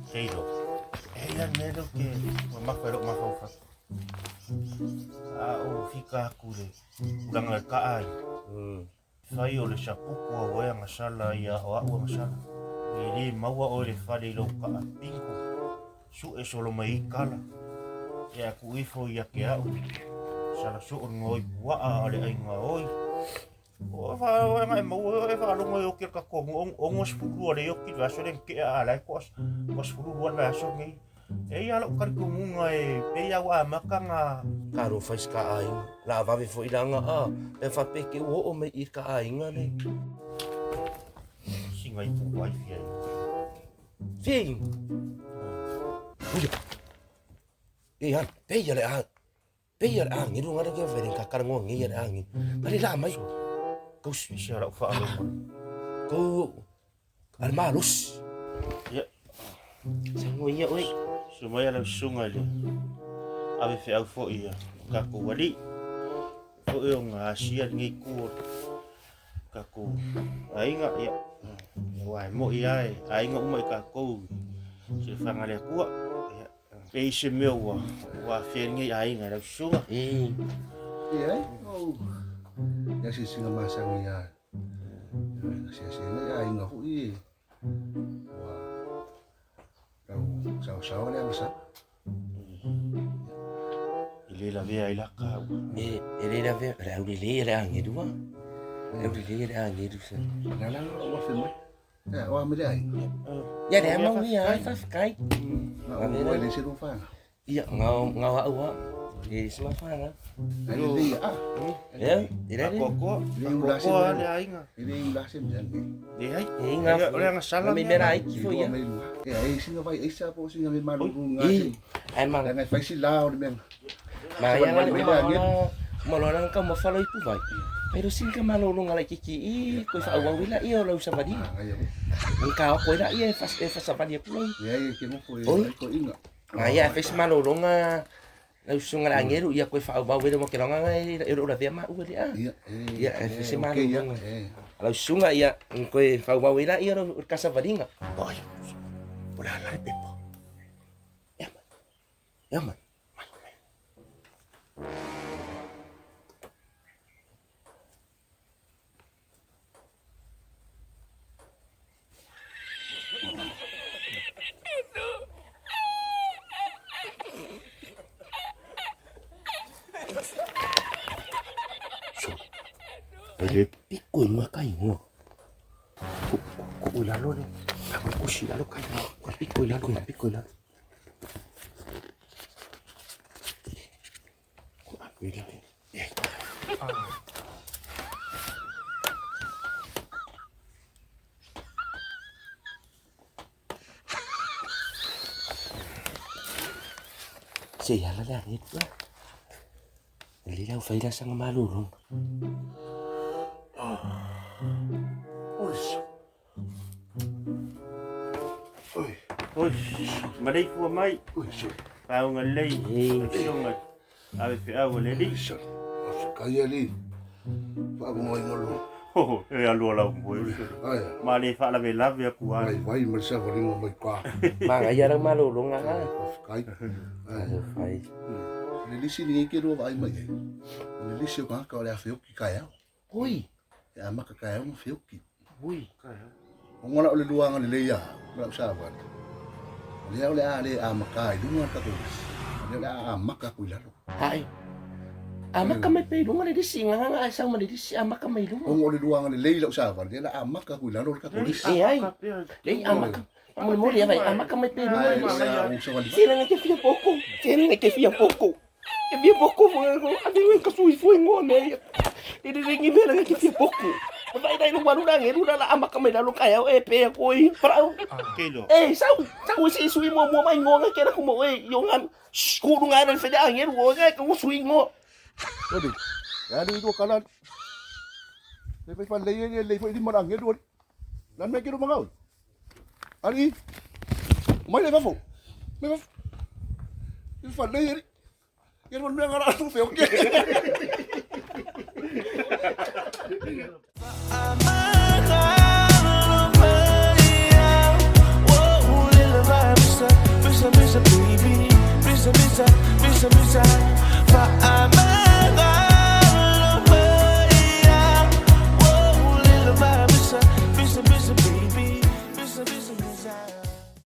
Keiro. Yan meron ke mamakero makaupat. Fika aku le. Udang kaan. Sai ole siya pupua waya ngasala ya wa ngasala. Ili mawa ole fade lo ka pinku. Su e solo mai kala. Ya ku ifo ya ke au. Sala su ngoi wa ale ai ngoi. O fa wa mai mo e fa lo ngoi o ke ka ko ngos pupua le yo ki va so den ke ala kos pupua va so ngai. E ala kar ko munga e pe ya wa makanga Karo fais ka aing. La vave fo ilanga a. E fa peke o me I ka ainga ne. singa I pu wai fia. Fing. Uja. Han, pe ya le a. Pe ya a ngiru ngara ke verin ka karango ngi ya angin. Mari la mai. Kau Si ala fa alo. kau almalus. Ya, Sango ya oi. sumaya la sunga le. Ave fe au fo ia. Ka ko wali. Fo e nga sia ngi ku. Ka ko ainga ya. Wai mo ia e ainga umai ka ko. Se fanga le ku. Pe se me wa fe ngi ainga la sunga. Iya, oh. Ya si singa masang ya. Si ya inga hu I. Wah. Kau saw le masa. Ile la vea ila ka. Ele la ve, la uli le la ngi dua. Uli le la ngi du sen. Nala wa film. Ya, wa mi dai. Ya de mau ni ai fa kai. Wa le si rufa. Iya ngau wa. Di semua fana. Ai le ah. Ya, ira ni. Koko le ainga. Ini ulasim jan. De ai. Inga. Ole nga sala Mi mera ai ki fo ya. Ya, ai singa vai isa po singa mi malu Ih, ngasi. emang. Dan ai fai si lao ni men. Maya Saban ngale beda, malorang ka mafalo ipu vai. Pero sin ka malolo ngala kiki ko fa awa wila iyo la usa badi. Ai. Ang ka ko ira iya fa sa badi ko. Ya, ke mo ko ko inga. Maya fa malolo nga la usa ngala ngeru iya ko fa awa wila mo kiranga nga iro la dia ma uri ah. Iya. Iya, fa malolo. Eh. La usa nga iya ko fa awa wila iyo ka sa badi nga. Boy. Wala la pepo. Yaman. Yaman. Ele Pikoy mga kayo. Kukoy lalo rin. Kukoy lalo kayo. Pikoy lalo. Pikoy lalo. Kukoy lalo. Siya lalangit ba? Nalilaw fay na sa malulong. oi, malay ko mai. Pau ngalay. Sunga. Ave fe au le di. Kaya li. Pa mo ngolo. Oh, e alu ala boy. Ai. Mali fa la vela via ku ai. Vai mersa voringo mai ka. Mga yarang malulong nga. Kai. Ano fay? Lilisi ni ke ro vai mai. Lilisi ka ka le afio ki kaya. Uy! Ya maka kaya mo afio ki. Uy! Kung wala ulit luwangan ni Leia, wala usapan. Leia ulit makai, dungan ka tulis. Leia maka kuilalo. Ay! Ama ka may pelo nga nidisi nga nga asang manidisi ama ka may lungo. Kung ulit luwangan ni Leia usapan, leia maka kuilalo ka tulis. Ay! Ay! Ama ka. Pamulmuli ay ama ka may pelo nga Ay, nidisi. usapan di. Sila nga kifia poko. Sila nga kifia poko. Kifia poko mga ko. Adi yung kasuy-suy ngone. Didiringi mo lang kifia poko. Patay tayo nung walunangin. Una na ama ka may lalo kaya. Pe ako eh. Parang. Kilo. Sao si isuy mo may ngonga kaya ko mo eh. Yung kurung nga ng fedangin. Huwag nga kung suy mo. Jadi, ya di dua kanan. Lepas pan Leia ni lepas di mana angin dua. Dan mai kira mangaul. Ani. Mai lepas fu. Lepas. Lepas Leia ni. Kira man bilang arah tu feo. I'm sa